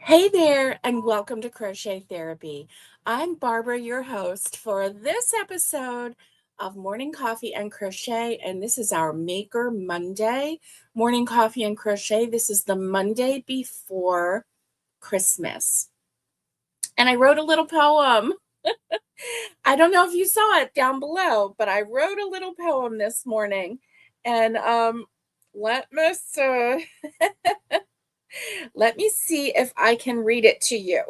Hey there, and welcome to Crochet Therapy. I'm Barbara, your host for this episode of Morning Coffee and Crochet, and this is our Maker Monday. Morning Coffee and Crochet. This is the Monday before Christmas. And I wrote a little poem. I don't know if you saw it down below, but I wrote a little poem this morning. And let me see. Let me see if I can read it to you.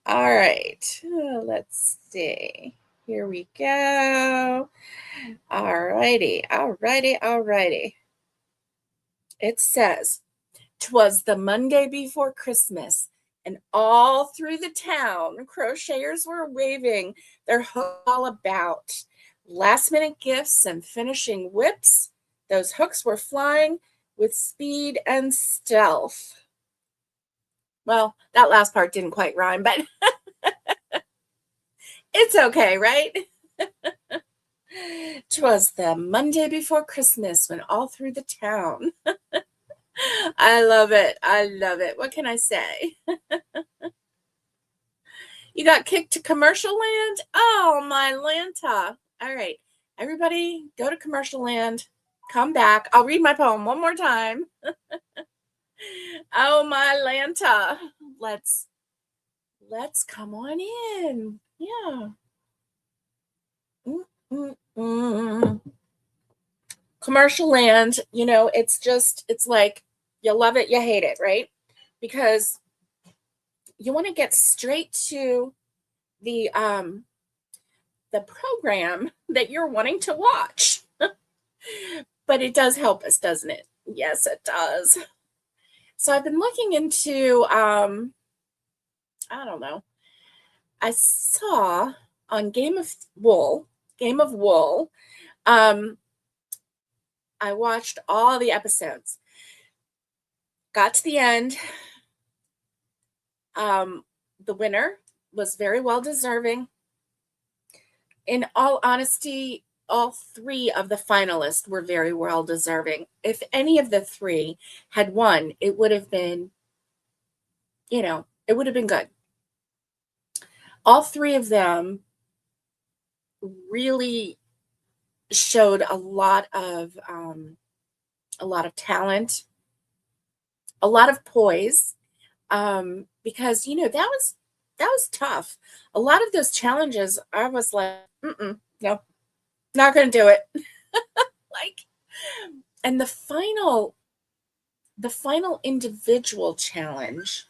All right, let's see. Here we go. All righty, all righty, all righty. It says, "'Twas the Monday before Christmas, and all through the town, crocheters were waving their hook all about. Last-minute gifts and finishing whips, those hooks were flying with speed and stealth." Well, that last part didn't quite rhyme, but it's okay, right? 'Twas the Monday before Christmas when all through the town. I love it. I love it. What can I say? You got kicked to commercial land? Oh, my Lanta. All right. Everybody go to commercial land. Come back. I'll read my poem one more time. Oh, my Lanta. Let's come on in. Yeah. Mm-mm-mm. Commercial land, it's like you love it, you hate it, right? Because you want to get straight to the program that you're wanting to watch. But it does help us, doesn't it? Yes, it does. So I've been looking into I don't know. I saw on Game of Wool, I watched all the episodes. Got to the end. The winner was very well deserving. In all honesty, all three of the finalists were very well deserving. If any of the three had won, it would have been, it would have been good. All three of them really showed a lot of talent, a lot of poise, because that was tough. A lot of those challenges, I was like, no, not gonna do it. Like, and the final individual challenge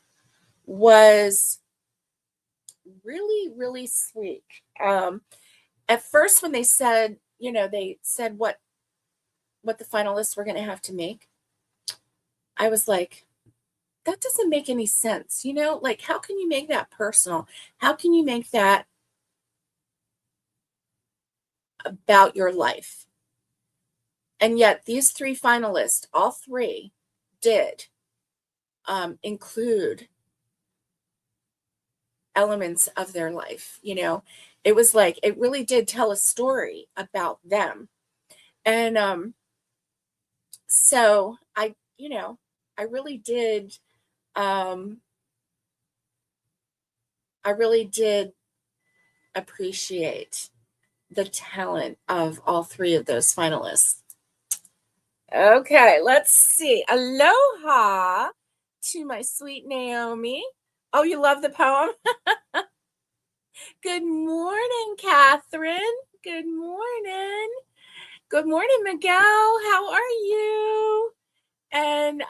was really, really sweet. At first, when they said, what the finalists were going to have to make, I was like, that doesn't make any sense. Like, how can you make that personal? How can you make that about your life? And yet these three finalists, all three, did include elements of their life. It was like, it really did tell a story about them. And so I really did appreciate the talent of all three of those finalists. Okay, let's see. Aloha to my sweet Naomi. Oh, you love the poem? Good morning, Catherine. Good morning. Good morning, Miguel. How are you? And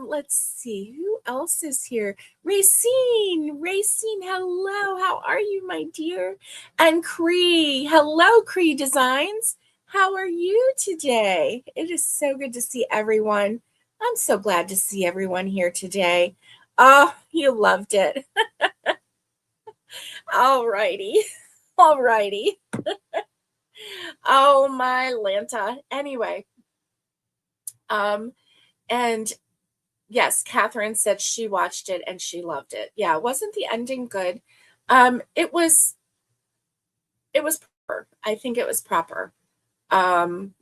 let's see, who else is here? Racine, hello. How are you, my dear? And Cree, hello, Cree Designs. How are you today? It is so good to see everyone. I'm so glad to see everyone here today. Oh, you loved it. All righty. All righty. Oh, my Lanta. Anyway, and yes, Catherine said she watched it and she loved it. Yeah, wasn't the ending good? It was proper. I think it was proper. And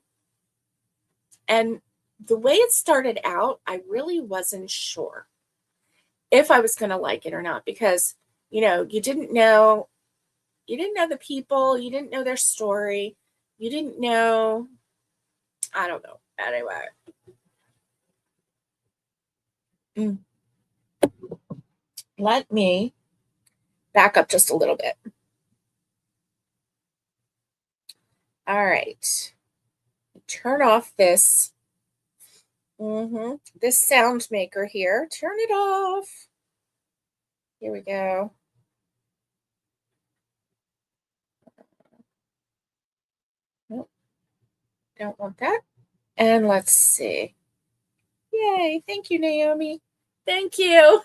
the way it started out, I really wasn't sure. if I was going to like it or not, because, you didn't know the people, you didn't know their story, you didn't know, I don't know. Anyway. Let me back up just a little bit. All right. Turn off this this sound maker here. Turn it off. Here we go. Nope. Don't want that. And let's see. Yay. Thank you, Naomi. Thank you.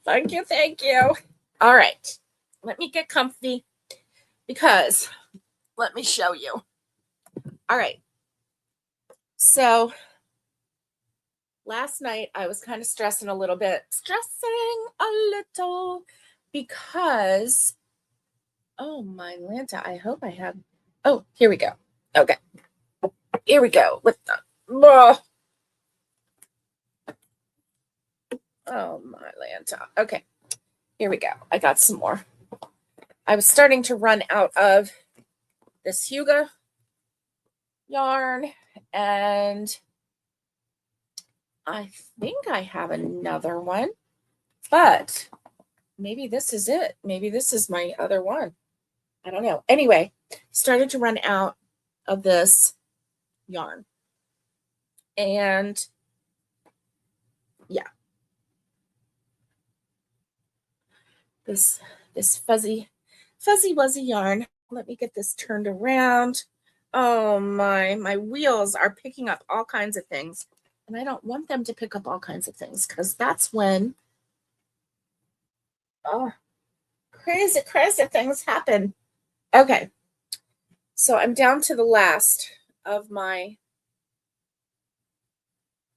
Thank you. Thank you. All right. Let me get comfy because let me show you. All right. So last night I was kind of stressing a little, because, oh my Lanta, I hope I have, oh, here we go. Okay. Here we go with the, oh my Lanta. Okay. Here we go. I got some more. I was starting to run out of this Huga yarn, and I think I have another one, but maybe this is it. Maybe this is my other one. I don't know. Anyway, started to run out of this yarn. And yeah, this fuzzy wuzzy yarn. Let me get this turned around. Oh my wheels are picking up all kinds of things, and I don't want them to pick up all kinds of things, because that's when crazy things happen. Okay, so I'm down to the last of my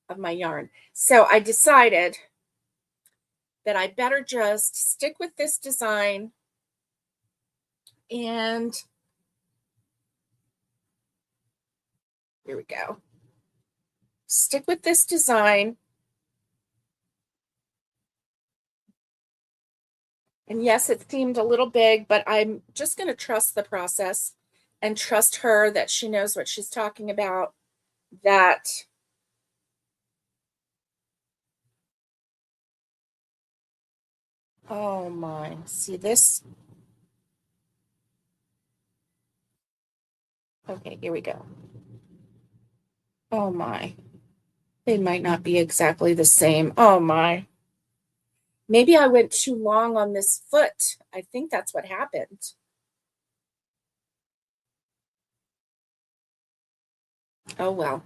yarn. So I decided that I better just stick with this design, and here we go. Stick with this design. And yes, it seemed a little big, but I'm just going to trust the process and trust her that she knows what she's talking about. That oh my, see this? Okay, here we go. Oh my, they might not be exactly the same. Oh my. Maybe I went too long on this foot. I think that's what happened. Oh well.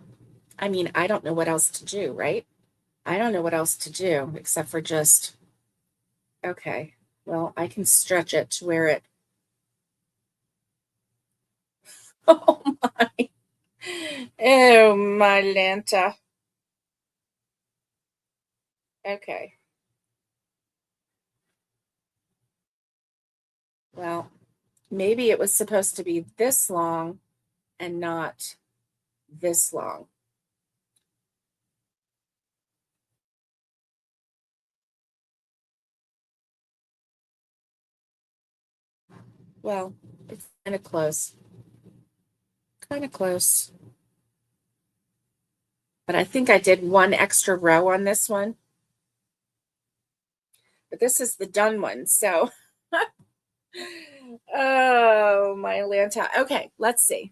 I mean, I don't know what else to do, right? I don't know what else to do except for just, okay, well, I can stretch it to where it, oh my, oh my Lanta. Okay. Well, maybe it was supposed to be this long and not this long. Well, it's kind of close. Kind of close. But I think I did one extra row on this one. But this is the done one, so. Oh, my Lanta. Okay, let's see.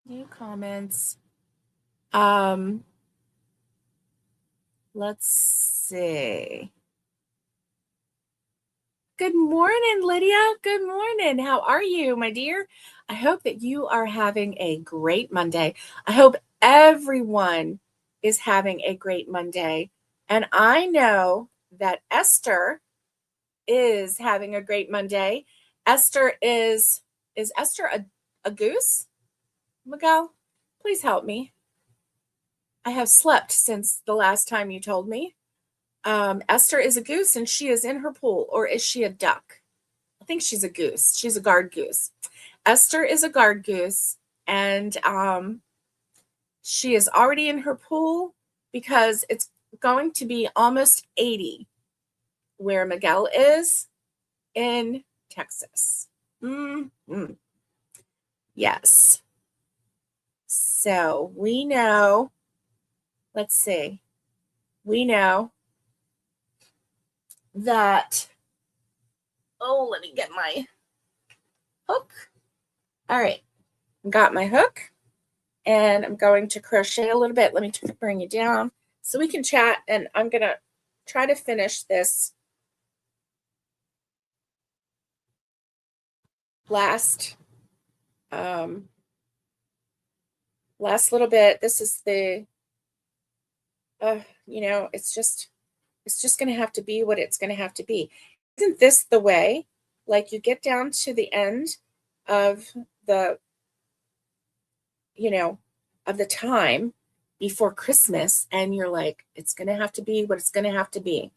New comments. Let's see. Good morning, Lydia. Good morning. How are you, my dear? I hope that you are having a great Monday. I hope everyone is having a great Monday. And I know that Esther is having a great Monday. Esther is Esther a goose? Miguel, please help me. I have slept since the last time you told me. Esther is a goose and she is in her pool, or is she a duck? I think she's a goose. She's a guard goose. Esther is a guard goose, and She is already in her pool because it's going to be almost 80 where Miguel is in Texas. Mm-hmm. Yes. So we know, let's see, we know that, oh, let me get my hook. All right, got my hook, and I'm going to crochet a little bit. Let me bring you down so we can chat, and I'm going to try to finish this last last little bit. This is the it's just going to have to be what it's going to have to be. Isn't this the way? Like, you get down to the end of the of the time before Christmas, and you're like, it's going to have to be what it's going to have to be.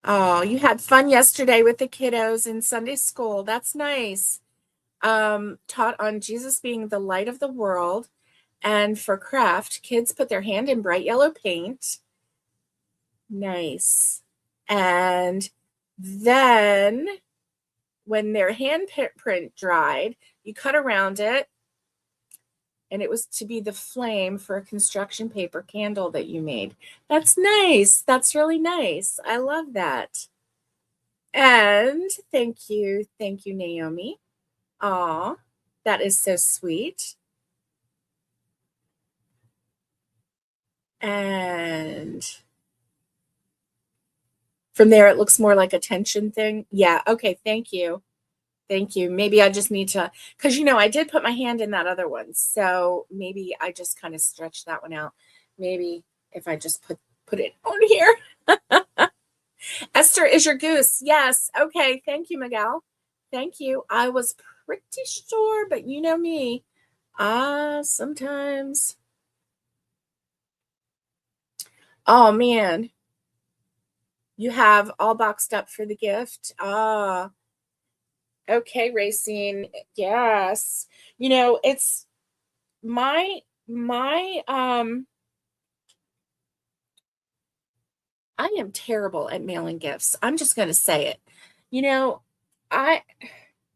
Oh, you had fun yesterday with the kiddos in Sunday school. That's nice. Taught on Jesus being the light of the world. And for craft, kids put their hand in bright yellow paint. Nice. And then when their handprint dried, you cut around it, and it was to be the flame for a construction paper candle that you made. That's nice. That's really nice. I love that. And thank you, Naomi. Aw, that is so sweet. And from there, it looks more like a tension thing. Yeah, okay, thank you. Thank you. Maybe I just need to, because I did put my hand in that other one. So maybe I just kind of stretched that one out. Maybe if I just put it on here. Esther is your goose. Yes. Okay. Thank you, Miguel. Thank you. I was pretty sure, but you know me. Sometimes. Oh man. You have all boxed up for the gift. Okay, Racine. Yes. It's my I am terrible at mailing gifts. I'm just going to say it. You know, I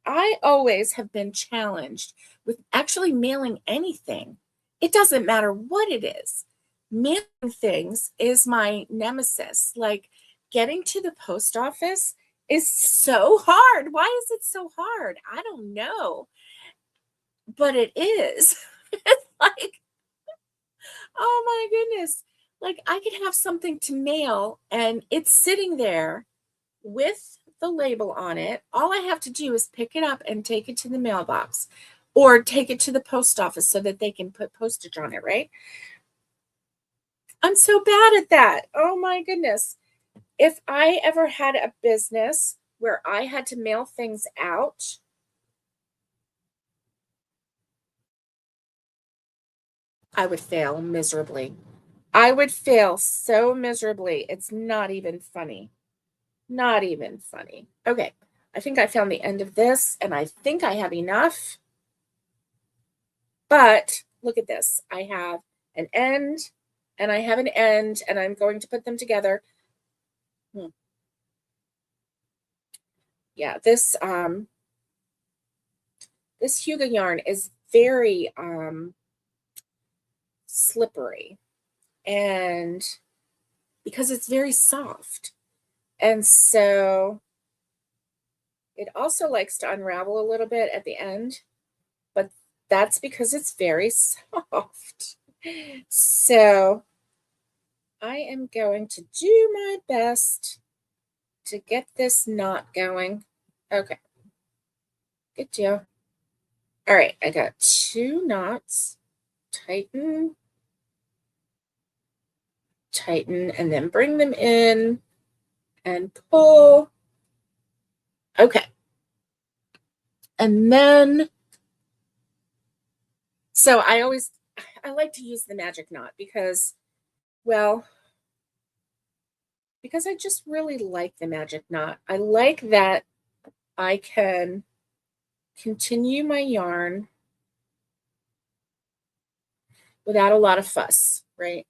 I always have been challenged with actually mailing anything. It doesn't matter what it is. Mailing things is my nemesis. Like, getting to the post office is so hard. Why is it so hard? I don't know, but it is. It's like, oh my goodness. Like, I could have something to mail and it's sitting there with the label on it. All I have to do is pick it up and take it to the mailbox or take it to the post office so that they can put postage on it, right? I'm so bad at that. Oh my goodness. If I ever had a business where I had to mail things out, I would fail miserably. I would fail so miserably. It's not even funny. Not even funny. Okay. I think I found the end of this, and I think I have enough. But look at this. I have an end and I have an end, and I'm going to put them together. Yeah, this Huga yarn is very slippery, and because it's very soft. And so it also likes to unravel a little bit at the end, but that's because it's very soft. So I am going to do my best to get this knot going. Okay, good deal. All right, I got 2 knots. Tighten, tighten, and then bring them in and pull. Okay. And then, so I like to use the magic knot because, well, because I just really like the magic knot. I like that I can continue my yarn without a lot of fuss, right?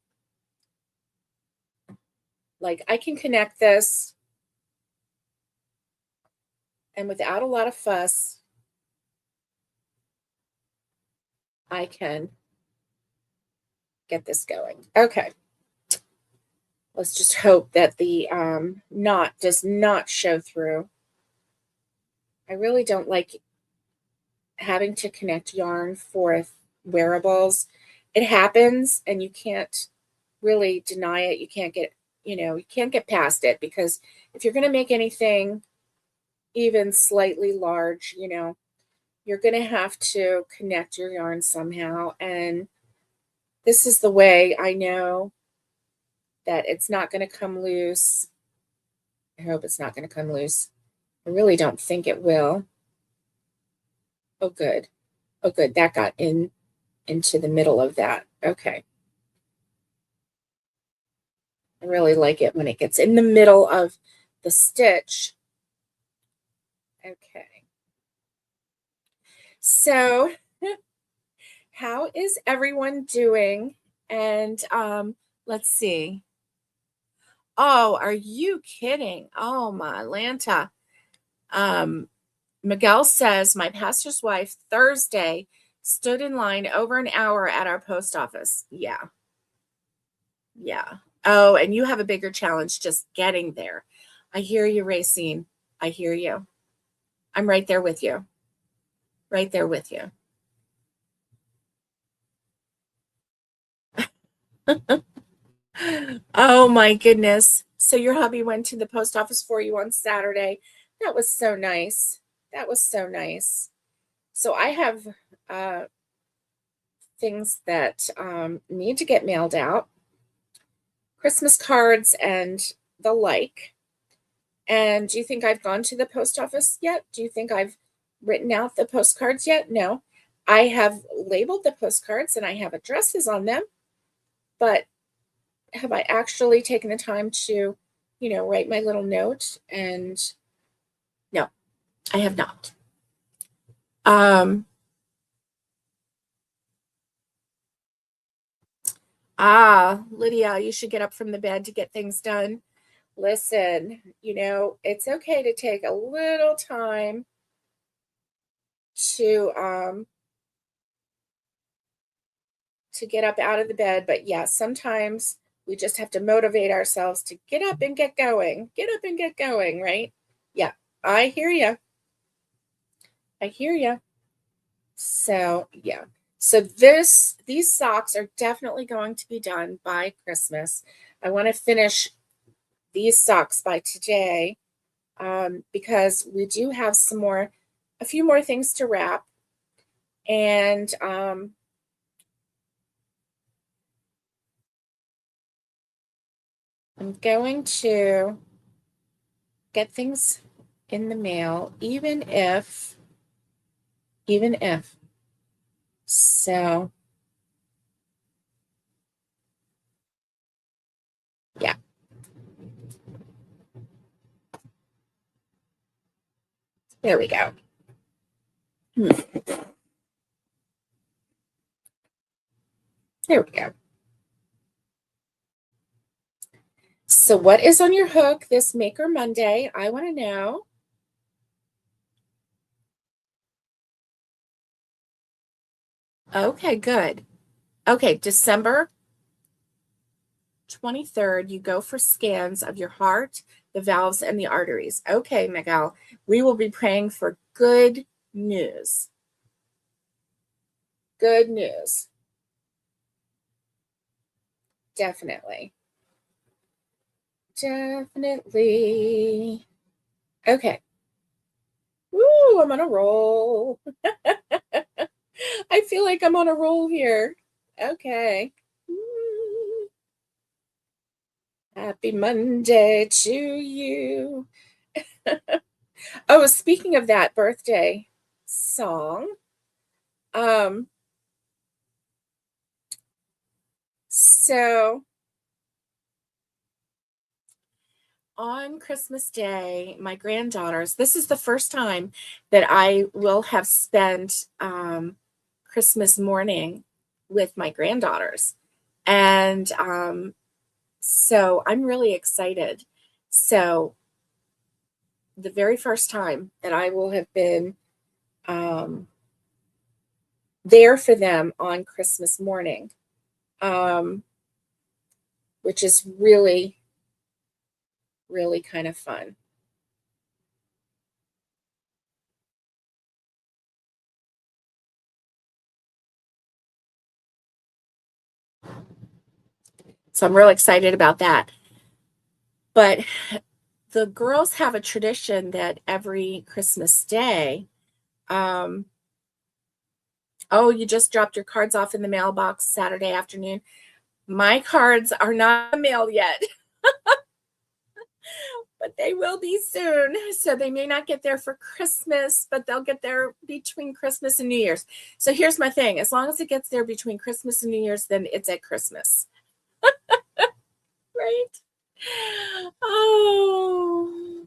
Like I can connect this and without a lot of fuss, I can get this going. Okay. Let's just hope that the knot does not show through. I really don't like having to connect yarn for wearables. It happens and you can't really deny it. You can't get, you can't get past it because if you're going to make anything even slightly large, you're going to have to connect your yarn somehow. And this is the way I know that it's not going to come loose. I hope it's not going to come loose. I really don't think it will. Oh, good. Oh, good. That got into the middle of that. Okay. I really like it when it gets in the middle of the stitch. Okay. So how is everyone doing? And let's see. Oh, are you kidding? Oh, my Lanta. Miguel says, my pastor's wife Thursday stood in line over an hour at our post office. Yeah. Yeah. Oh, and you have a bigger challenge just getting there. I hear you, Racine. I hear you. I'm right there with you. Right there with you. Oh my goodness. So your hubby went to the post office for you on Saturday. That was so nice. That was so nice. So I have things that need to get mailed out, Christmas cards and the like. And do you think I've gone to the post office yet? Do you think I've written out the postcards yet? No. I have labeled the postcards and I have addresses on them, but have I actually taken the time to, write my little note? And no, I have not. Lydia, you should get up from the bed to get things done. Listen, it's okay to take a little time to get up out of the bed, but yeah, sometimes we just have to motivate ourselves to get up and get going. Get up and get going, right? Yeah, I hear you. I hear you. So, yeah. So these socks are definitely going to be done by Christmas. I want to finish these socks by today because we do have a few more things to wrap. And I'm going to get things in the mail, even if. So, yeah. There we go. There we go. So what is on your hook this Maker Monday? I want to know. Okay, good. Okay, December 23rd, you go for scans of your heart, the valves, and the arteries. Okay, Miguel, we will be praying for good news. Good news. Definitely. Definitely. Okay. Woo, I'm on a roll. I feel like I'm on a roll here. Okay. Happy Monday to you. Oh, speaking of that birthday song, so on Christmas Day, my granddaughters, this is the first time that I will have spent Christmas morning with my granddaughters. And so I'm really excited. So the very first time that I will have been um, there for them on Christmas morning, um, which is really, really kind of fun. So I'm real excited about that. But the girls have a tradition that every Christmas Day, um, oh, you just dropped your cards off in the mailbox Saturday afternoon. My cards are not in the mail yet, but they will be soon. So they may not get there for Christmas, but they'll get there between Christmas and New Year's. So here's my thing. As long as it gets there between Christmas and New Year's, then it's at Christmas. Right? Oh.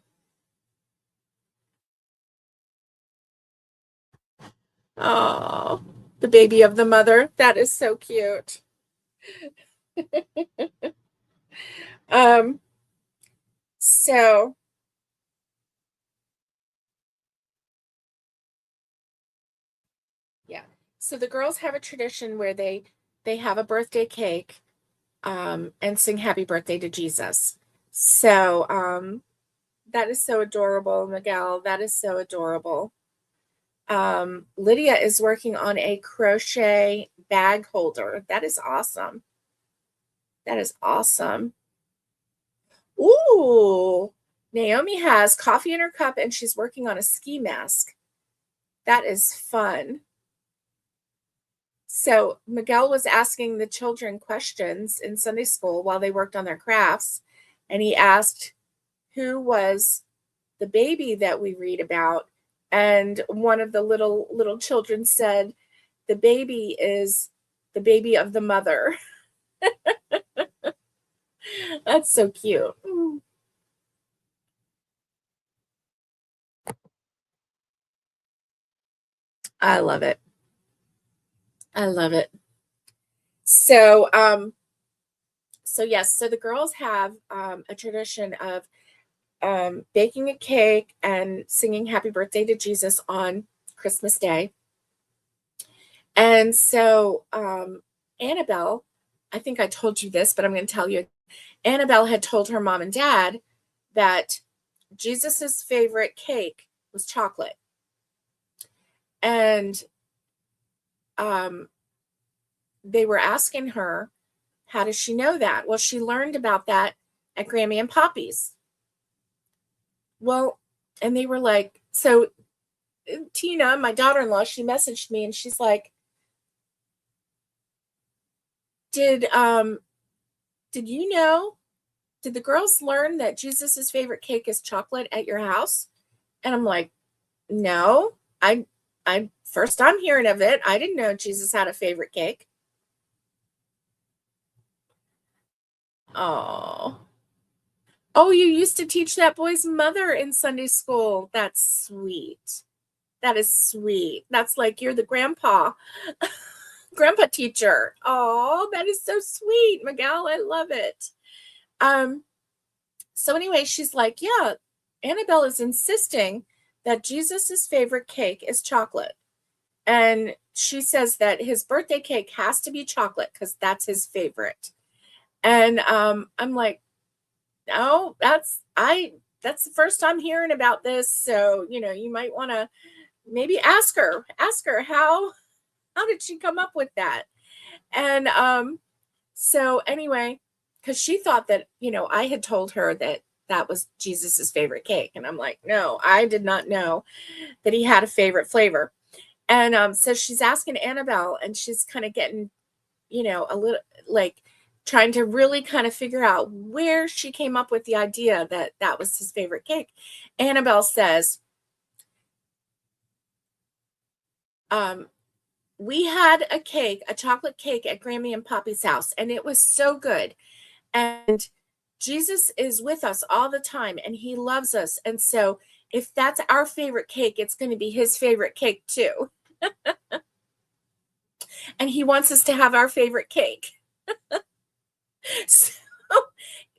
Oh, the baby of the mother. That is so cute. Um, so yeah. So the girls have a tradition where they have a birthday cake and sing happy birthday to Jesus. So that is so adorable, Miguel. That is so adorable. Lydia is working on a crochet bag holder. That is awesome. That is awesome. Ooh, Naomi has coffee in her cup and she's working on a ski mask. That is fun. So Miguel was asking the children questions in Sunday school while they worked on their crafts. And he asked, who was the baby that we read about? And one of the little children said, the baby is the baby of the mother. That's so cute. I love it. I love it. So, so yes, so the girls have a tradition of baking a cake and singing happy birthday to Jesus on Christmas Day. And so Annabelle, I think I told you this, but I'm going to tell you, Annabelle had told her mom and dad that Jesus's favorite cake was chocolate. And um, they were asking her, how does she know that? Well, she learned about that at Grammy and Poppy's. Well, and they were like, so Tina, my daughter-in-law, she messaged me and she's like, did you know, did the girls learn that Jesus's favorite cake is chocolate at your house? And I'm like, no, I first I'm hearing of it. I didn't know Jesus had a favorite cake. Oh. Oh, you used to teach that boy's mother in Sunday school. That's sweet. That is sweet. That's like you're the grandpa grandpa teacher. Oh, that is so sweet, Miguel. I love it. Um, so anyway, she's like, yeah, Annabelle is insisting that Jesus's favorite cake is chocolate. And she says that his birthday cake has to be chocolate because that's his favorite. And I'm like, no, that's the first time hearing about this. So, you might want to maybe ask her how did she come up with that? And so anyway, because she thought that, I had told her that that was Jesus's favorite cake. And I'm like, no, I did not know that he had a favorite flavor. And so she's asking Annabelle, and she's kind of getting, a little like trying to really kind of figure out where she came up with the idea that that was his favorite cake. Annabelle says, we had a chocolate cake at Grammy and Poppy's house, and it was so good. And Jesus is with us all the time and he loves us. And so if that's our favorite cake, it's going to be his favorite cake too. And he wants us to have our favorite cake. So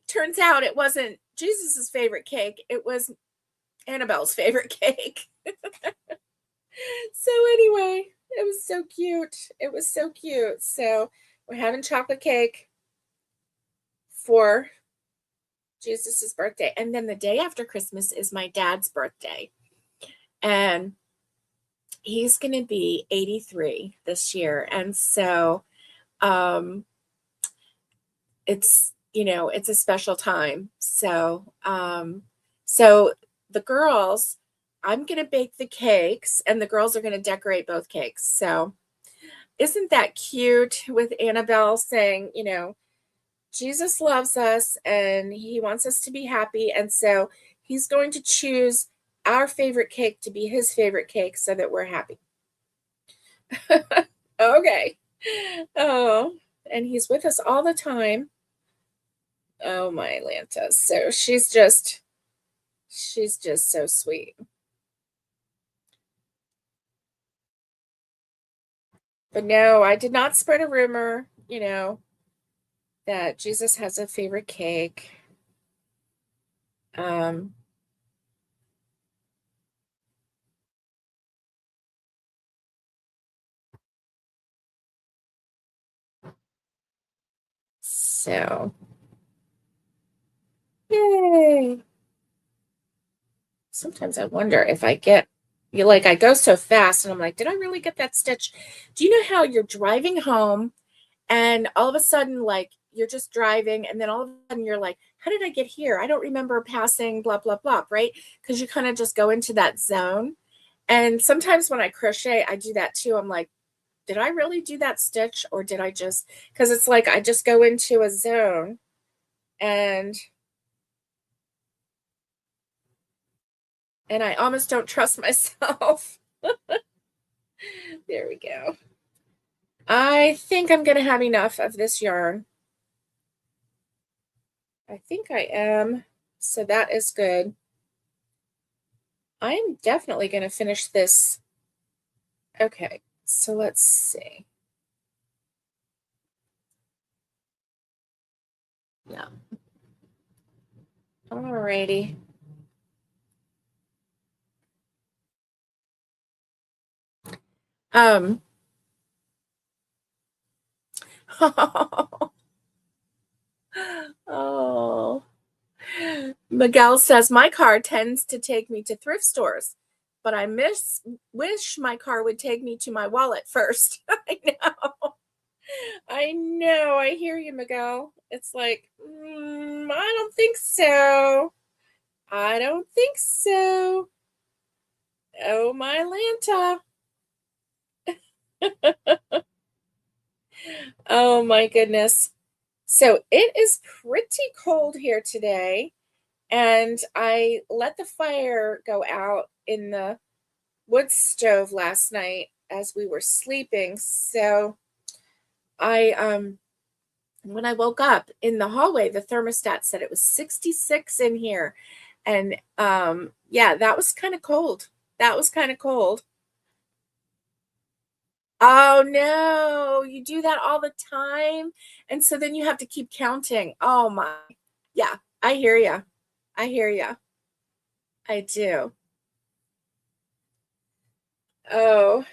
turns out it wasn't Jesus's favorite cake, it was Annabelle's favorite cake. So anyway, it was so cute. It was so cute. So we're having chocolate cake for Jesus's birthday. And then the day after Christmas is my dad's birthday. And he's going to be 83 this year. And so um it's a special time. So the girls, I'm going to bake the cakes and the girls are going to decorate both cakes. So isn't that cute with Annabelle saying, Jesus loves us and he wants us to be happy. And so he's going to choose our favorite cake to be his favorite cake so that we're happy. Okay. Oh, and he's with us all the time. Oh, my Lanta. So she's just so sweet. But no, I did not spread a rumor, that Jesus has a favorite cake. Um, so yay. Sometimes I wonder if I go so fast and I'm like, did I really get that stitch? Do you know how you're driving home and all of a sudden, like, you're just driving and then all of a sudden you're like, how did I get here? I don't remember passing blah, blah, blah, right? Because you kind of just go into that zone. And sometimes when I crochet, I do that too. I'm like, did I really do that stitch or did I just, because it's like I just go into a zone and I almost don't trust myself. There we go. I think I'm going to have enough of this yarn. I think I am. So that is good. I'm definitely going to finish this. Okay, so let's see. Yeah. Alrighty. Um. Oh. Miguel says my car tends to take me to thrift stores, but wish my car would take me to my wallet first. I know. I know. I hear you, Miguel. It's like, I don't think so. I don't think so. Oh, my Lanta. Oh, my goodness. So it is pretty cold here today. And I let the fire go out in the wood stove last night as we were sleeping. So I when I woke up in the hallway, the thermostat said it was 66 in here. And yeah, that was kind of cold. That was kind of cold. Oh no, you do that all the time. And so then you have to keep counting. Oh my. Yeah, I hear you. I hear you. I do. Oh,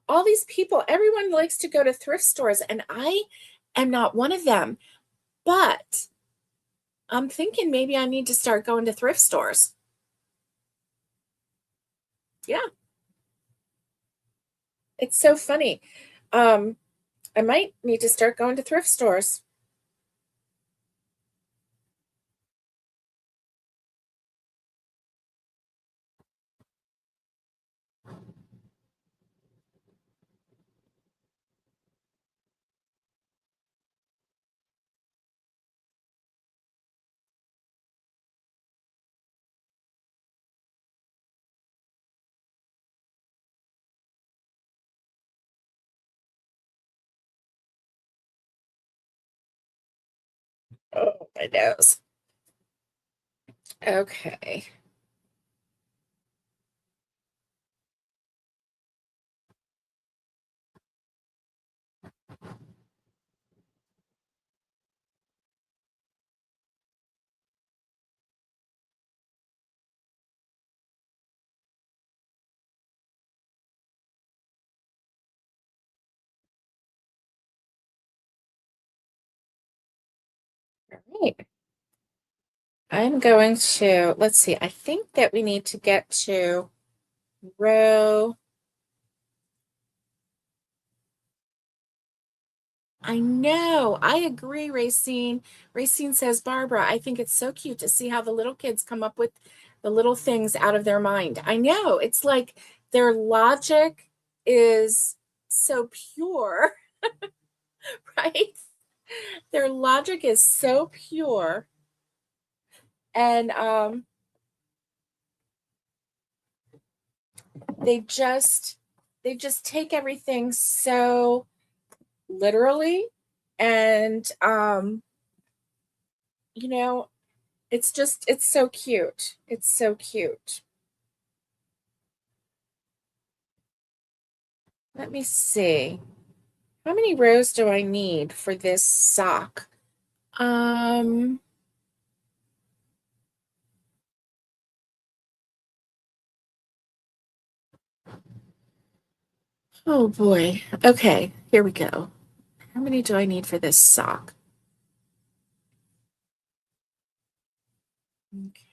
all these people, everyone likes to go to thrift stores, and I am not one of them. But I'm thinking maybe I need to start going to thrift stores. Yeah, it's so funny. Um, I might need to start going to thrift stores. Oh, my nose. Okay. All right. I'm going to, let's see, I think that we need to get to row. I know. I agree, Racine. Racine says, Barbara, I think it's so cute to see how the little kids come up with the little things out of their mind. I know. It's like their logic is so pure, right? Their logic is so pure. And they just take everything so literally. And you know, it's so cute. It's so cute. Let me see. How many rows do I need for this sock? Um, oh boy. Okay, here we go. How many do I need for this sock? Okay.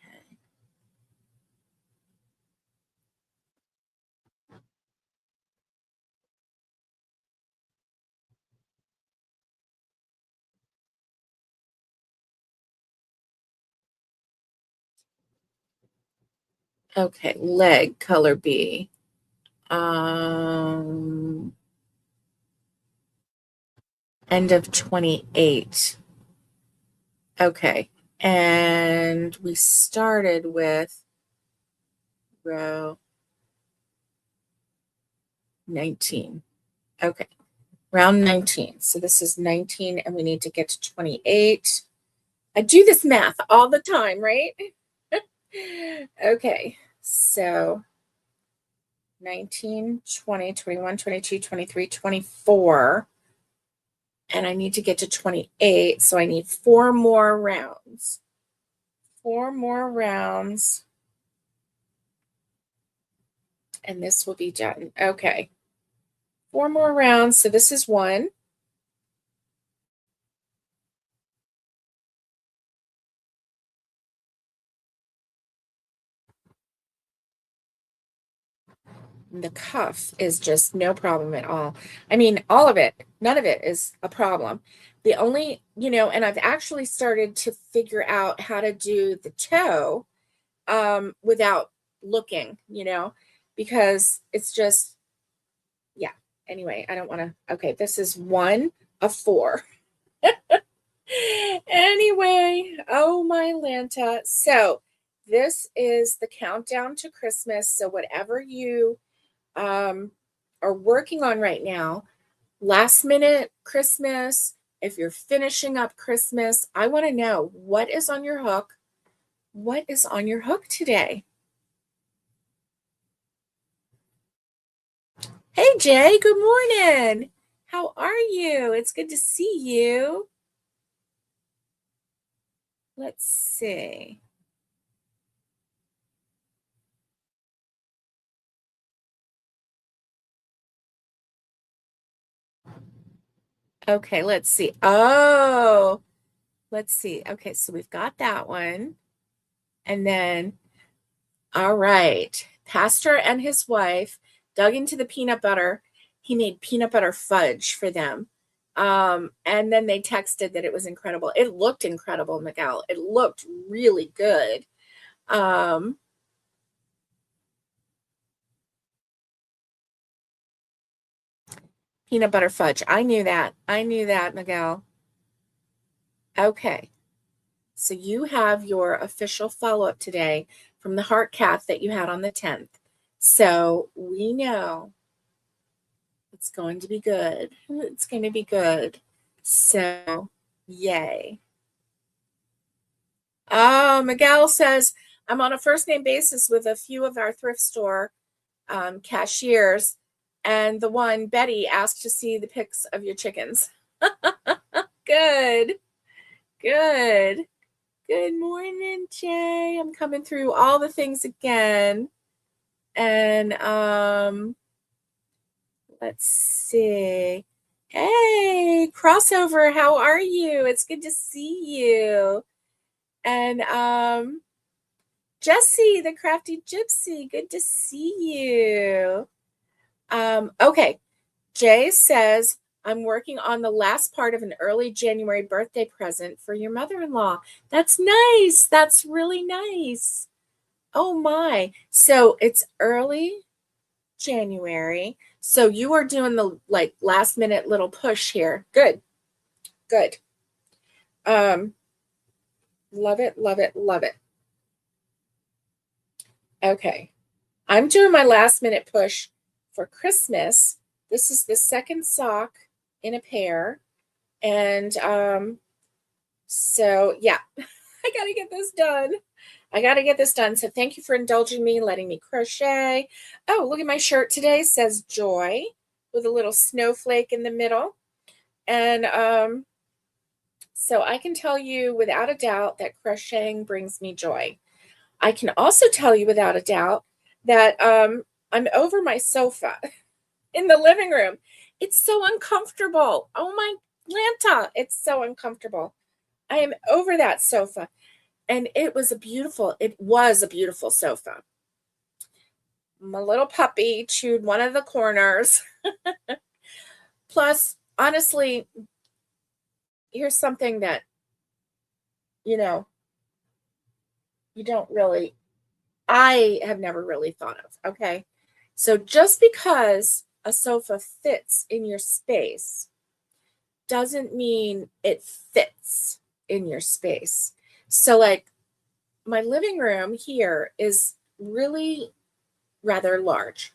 Okay, leg color B. Um, End of 28. Okay. And we started with row 19. Okay. Round 19. So this is 19 and we need to get to 28. I do this math all the time, right? Okay. So 19, 20, 21, 22, 23, 24. And I need to get to 28. So I need 4 more rounds. 4 more rounds. And this will be done. Okay. 4 more rounds. So this is 1. The cuff is just no problem at all. I mean, all of it, none of it is a problem. The only, and I've actually started to figure out how to do the toe without looking, because it's just, yeah. Anyway, I don't want to. Okay, this is 1 of 4. Anyway, oh my Lanta. So this is the countdown to Christmas. So whatever you are working on right now, last minute Christmas, if you're finishing up Christmas, I want to know what is on your hook. What is on your hook today? Hey, Jay, good morning. How are you? It's good to see you. Let's see. Okay, let's see. Oh, let's see. Okay, so we've got that one. And then, all right, Pastor and his wife dug into the peanut butter. He made peanut butter fudge for them. And then they texted that it was incredible. It looked incredible, Miguel. It looked really good. Um, Peanut butter fudge. I knew that. I knew that, Miguel. Okay. So you have your official follow-up today from the heart cath that you had on the 10th. So we know it's going to be good. It's going to be good. So, yay. Miguel says, I'm on a first name basis with a few of our thrift store cashiers, and the one, Betty, asked to see the pics of your chickens. Good, good. Good morning, Jay. I'm coming through all the things again. And let's see. Hey, Crossover, how are you? It's good to see you. And Jessie, the Crafty Gypsy, good to see you. Okay, Jay says, I'm working on the last part of an early January birthday present for your mother-in-law. That's nice. That's really nice. Oh my. So it's early January. So you are doing the like last minute little push here. Good. Good. Love it, love it, love it. Okay. I'm doing my last minute push for Christmas. This is the second sock in a pair. And so yeah, I gotta get this done. I got to get this done. So thank you for indulging me, letting me crochet. Oh, look at my shirt today. It says joy with a little snowflake in the middle. And so I can tell you without a doubt that crocheting brings me joy. I can also tell you without a doubt that I'm over my sofa in the living room. It's so uncomfortable. Oh my Lanta, it's so uncomfortable. I am over that sofa. And it was a beautiful sofa. My little puppy chewed one of the corners. Plus, honestly, here's something that, I have never really thought of. Okay. So just because a sofa fits in your space doesn't mean it fits in your space. So like my living room here is really rather large,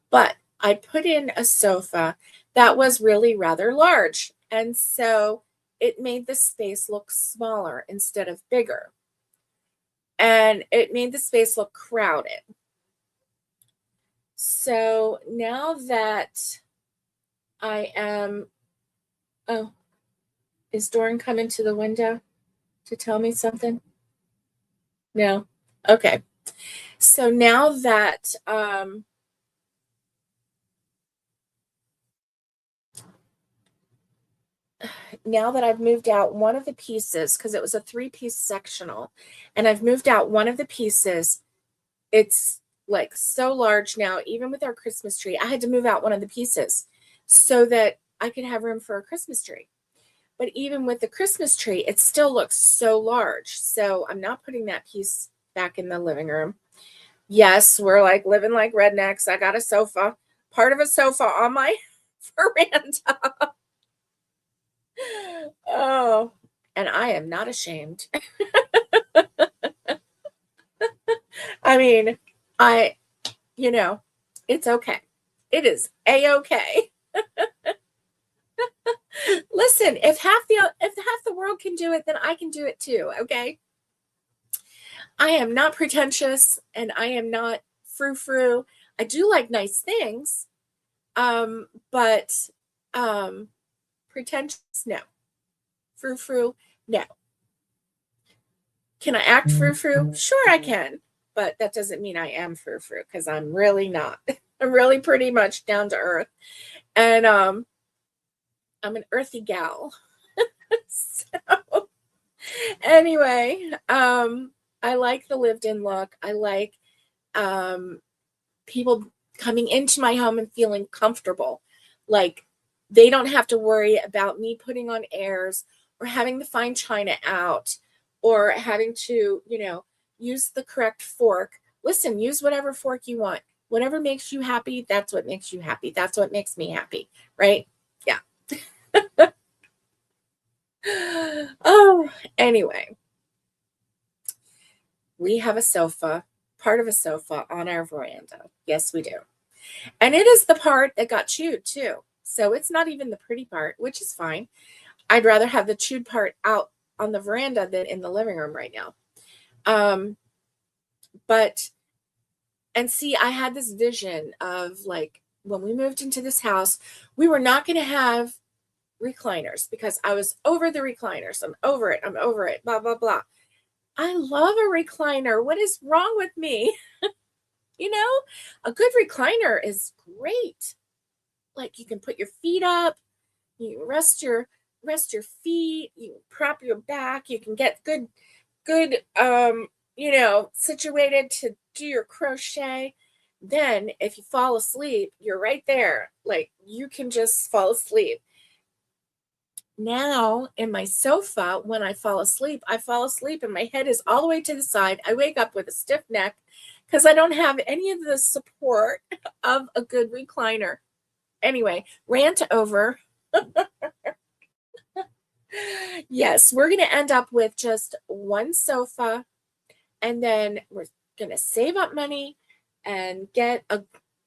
but I put in a sofa that was really rather large. And so it made the space look smaller instead of bigger. And it made the space look crowded. So now that I am, oh, is Doran coming to the window to tell me something? No. Okay. So now that I've moved out one of the pieces, because it was a 3-piece sectional, and I've moved out one of the pieces, it's like so large now, even with our Christmas tree, I had to move out one of the pieces so that I could have room for a Christmas tree. But even with the Christmas tree, it still looks so large. So I'm not putting that piece back in the living room. Yes, we're like living like rednecks. I got a sofa, part of a sofa on my veranda. Oh, and I am not ashamed. I mean, it's okay. It is a-okay. Listen, if half the world can do it, then I can do it too, okay? I am not pretentious and I am not frou-frou. I do like nice things, but pretentious, no. Frou-frou, no. Can I act frou-frou? Sure I can, but that doesn't mean I am frou-frou, because I'm really not. I'm really pretty much down to earth. And I'm an earthy gal. So anyway, I like the lived-in look. I like people coming into my home and feeling comfortable. Like they don't have to worry about me putting on airs or having the fine china out or having to, use the correct fork. Listen, use whatever fork you want. Whatever makes you happy, that's what makes you happy. That's what makes me happy, right? Yeah. Oh, anyway. We have a sofa, part of a sofa on our veranda. Yes, we do. And it is the part that got chewed too. So it's not even the pretty part, which is fine. I'd rather have the chewed part out on the veranda than in the living room right now. But and see, I had this vision of like when we moved into this house, we were not going to have recliners because I was over the recliners. I'm over it. I'm over it. Blah, blah, blah. I love a recliner. What is wrong with me? You know, a good recliner is great. Like you can put your feet up, you can rest your feet, you can prop your back, you can get good situated to do your crochet. Then if you fall asleep, you're right there. Like you can just fall asleep. Now in my sofa, when I fall asleep and my head is all the way to the side. I wake up with a stiff neck because I don't have any of the support of a good recliner. Anyway, rant over. Yes, we're going to end up with just one sofa, and then we're going to save up money and get a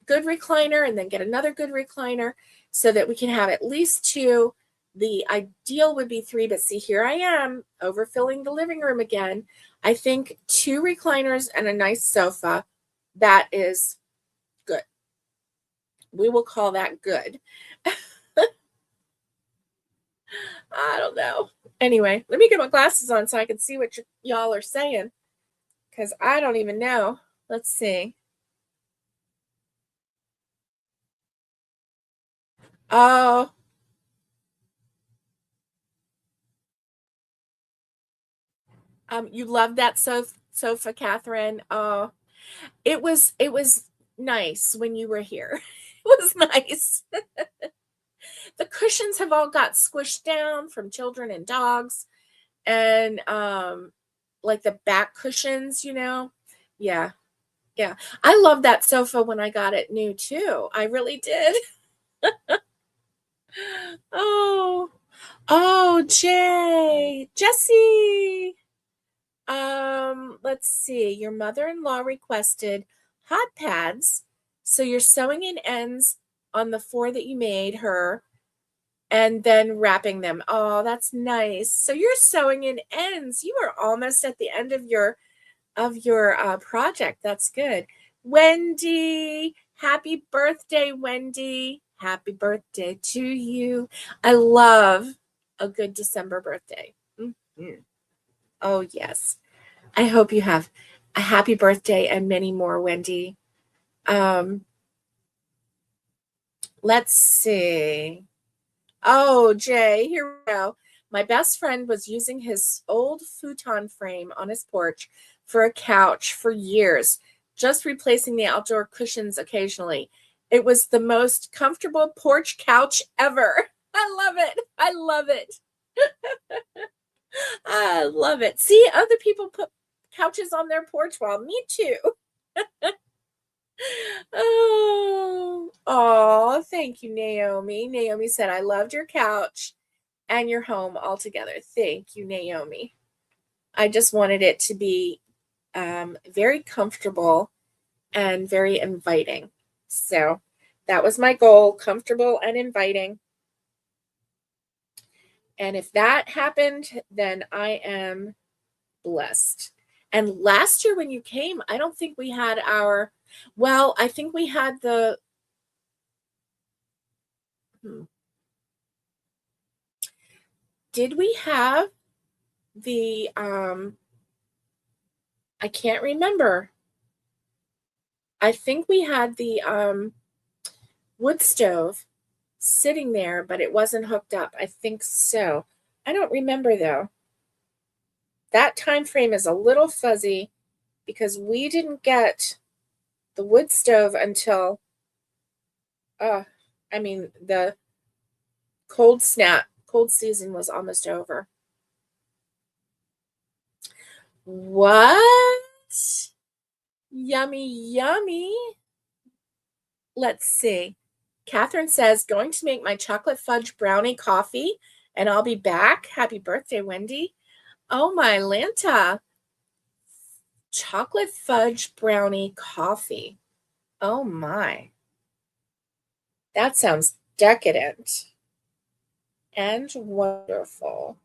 good recliner and then get another good recliner so that we can have at least two. The ideal would be three, but see, here I am overfilling the living room again. I think two recliners and a nice sofa, that is good. We will call that good. I don't know. Anyway, let me get my glasses on so I can see what y'all are saying, because I don't even know. Let's see. Oh, you love that sofa, Catherine. Oh, it was nice when you were here. It was nice. The cushions have all got squished down from children and dogs, and like the back cushions, Yeah, yeah. I love that sofa when I got it new too. I really did. Oh, oh, Jesse. Let's see. Your mother-in-law requested hot pads, so you're sewing in ends on the 4 that you made her and then wrapping them. Oh, that's nice. So you're sewing in ends. You are almost at the end of your project. That's good. Wendy, happy birthday, Wendy. Happy birthday to you. I love a good December birthday. Mhm. Oh, yes. I hope you have a happy birthday and many more, Wendy. Um, let's see. Oh, Jay, here we go. My best friend was using his old futon frame on his porch for a couch for years, just replacing the outdoor cushions occasionally. It was the most comfortable porch couch ever. I love it. I love it. I love it. See, other people put couches on their porch. Well, me too. Oh, thank you, Naomi. Naomi said, I loved your couch and your home altogether. Thank you, Naomi. I just wanted it to be very comfortable and very inviting. So that was my goal, comfortable and inviting. And if that happened, then I am blessed. And last year when you came, I don't think we had I think we had did we have the, I can't remember. I think we had the wood stove sitting there, but it wasn't hooked up. I think so. I don't remember though. That time frame is a little fuzzy because we didn't get the wood stove until the cold season was almost over. What? Yummy, yummy. Let's see. Catherine says, going to make my chocolate fudge brownie coffee, and I'll be back. Happy birthday, Wendy. Oh, my Lanta. Chocolate fudge brownie coffee. Oh, my. That sounds decadent and wonderful.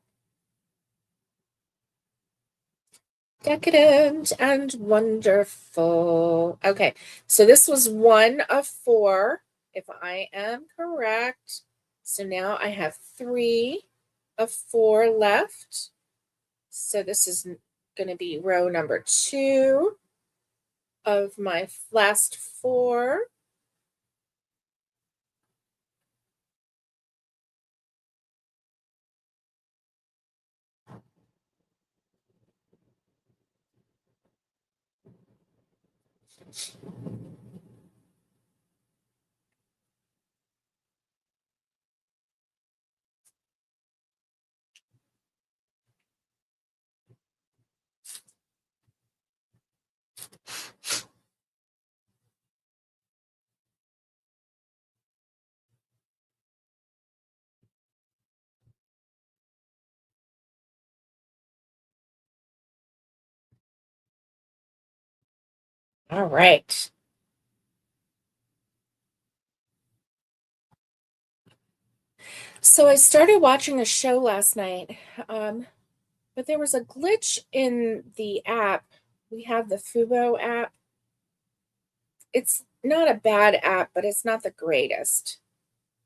Decadent and wonderful. Okay, so this was one of four, if I am correct. So now I have 3 of 4 left. So this is going to be row number 2 of my last 4. All right. So I started watching a show last night, but there was a glitch in the app. We have the Fubo app. It's not a bad app, but it's not the greatest.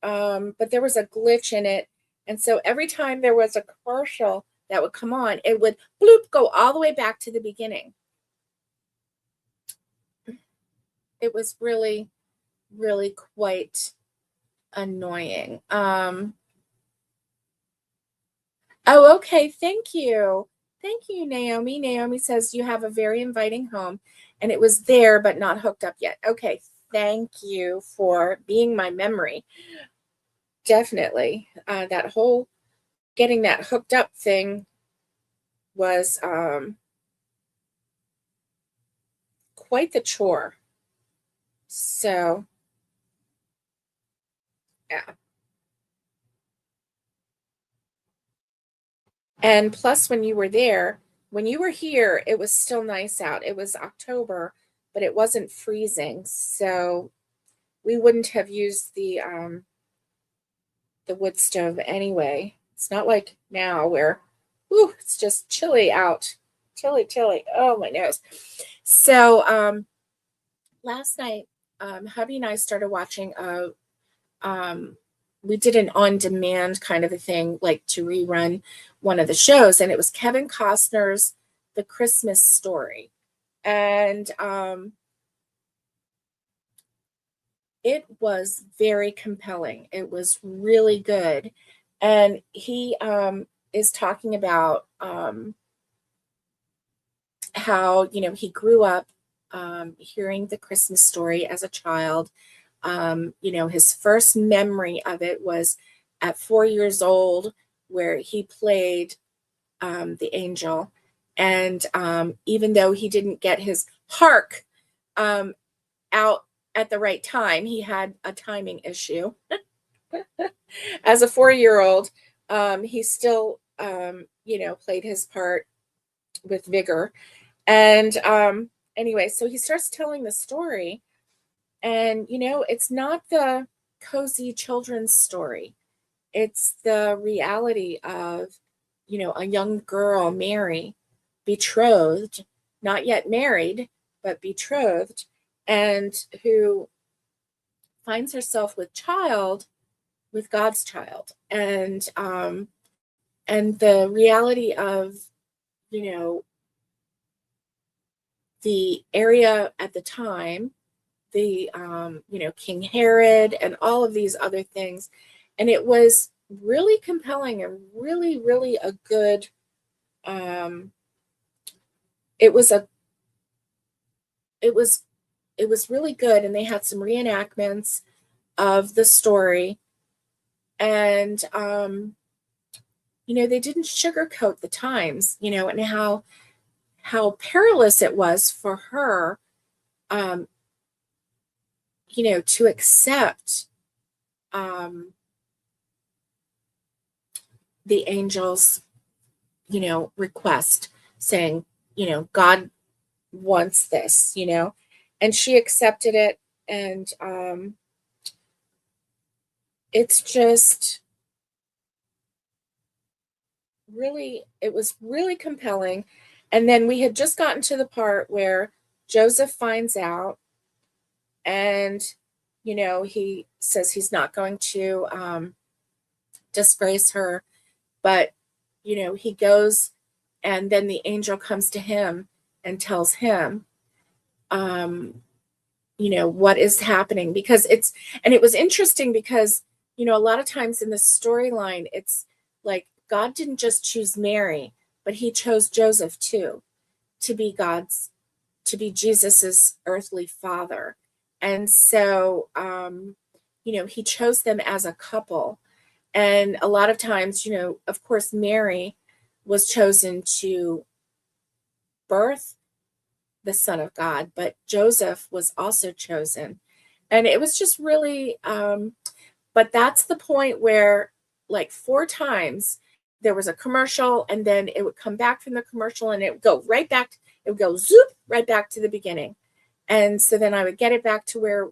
But there was a glitch in it. And so every time there was a commercial that would come on, it would bloop go all the way back to the beginning. It was really, really quite annoying. Oh, okay. Thank you. Thank you, Naomi. Naomi says you have a very inviting home and it was there but not hooked up yet. Okay. Thank you for being my memory. Definitely. That whole getting that hooked up thing was quite the chore. So, yeah. And plus, when you were here, it was still nice out. It was October, but it wasn't freezing. So we wouldn't have used the wood stove anyway. It's not like now where, whew, it's just chilly out. Chilly, chilly. Oh, my nose. So last night, hubby and I started watching we did an on-demand kind of a thing, like to rerun one of the shows, and it was Kevin Costner's The Christmas Story. And it was very compelling. It was really good. And he is talking about how, he grew up hearing the Christmas story as a child. His first memory of it was at 4 years old, where he played the angel. And even though he didn't get his hark out at the right time, he had a timing issue. As a 4-year-old, he still, played his part with vigor. And anyway, so he starts telling the story. And, it's not the cozy children's story. It's the reality of, a young girl, Mary, betrothed, not yet married, but betrothed, and who finds herself with God's child. And the reality of, you know, the area at the time, the King Herod and all of these other things. And it was really compelling and really, really a good it was a it was it was really good, and they had some reenactments of the story. And they didn't sugarcoat the times, and how perilous it was for her, um, to accept um, the angel's, request, saying, God wants this, and she accepted it. And it's just it was really compelling. And then we had just gotten to the part where Joseph finds out, and he says he's not going to disgrace her, but he goes, and then the angel comes to him and tells him what is happening, because it was interesting because a lot of times in the storyline, it's like God didn't just choose Mary, but he chose Joseph too, to be Jesus's earthly father. And so he chose them as a couple. And a lot of times, of course, Mary was chosen to birth the Son of God, but Joseph was also chosen. And it was just really, but that's the point where, like, 4 times there was a commercial, and then it would come back from the commercial, and it would go right back, it would go zoop right back to the beginning. And so then I would get it back to where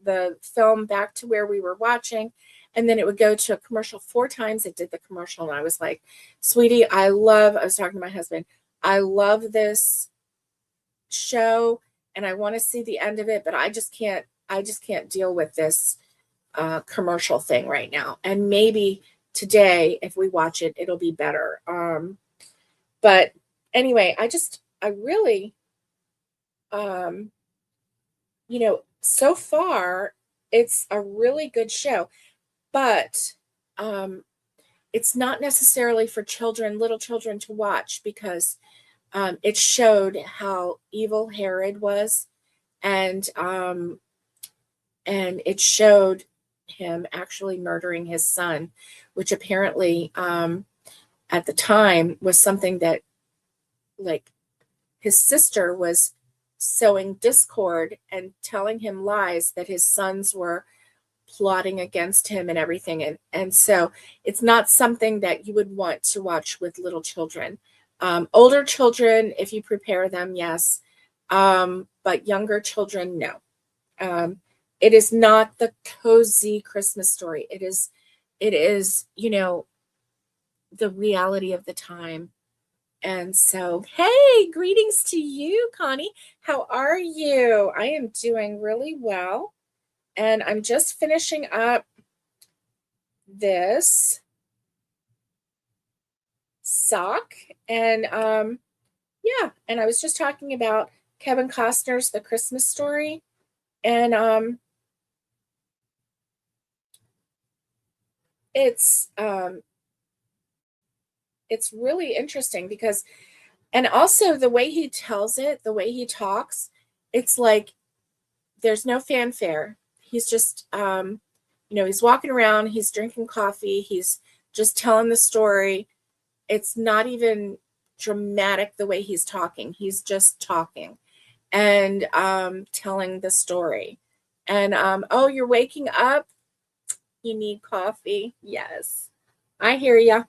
the film, back to where we were watching, and then it would go to a commercial. 4 times it did the commercial, and I was like, sweetie, I was talking to my husband, I love this show and I want to see the end of it, but I just can't deal with this commercial thing right now. And maybe today, if we watch it, it'll be better. But anyway, I really, um, so far, it's a really good show, but um, it's not necessarily for children, little children, to watch, because it showed how evil Herod was, and it showed him actually murdering his son, which apparently at the time was something that, like, his sister was sowing discord and telling him lies that his sons were plotting against him and everything. And so it's not something that you would want to watch with little children. Older children, if you prepare them, yes. But younger children, no. Um, it is not the cozy Christmas story. It is, the reality of the time. And so, hey, greetings to you, Connie. How are you? I am doing really well. And I'm just finishing up this sock. And yeah, and I was just talking about Kevin Costner's The Christmas Story. And it's um it's really interesting because, and also the way he tells it, the way he talks, it's like there's no fanfare. He's just he's walking around, he's drinking coffee, he's just telling the story. It's not even dramatic the way he's talking. He's just talking and telling the story. And oh, you're waking up? You need coffee? Yes. I hear ya.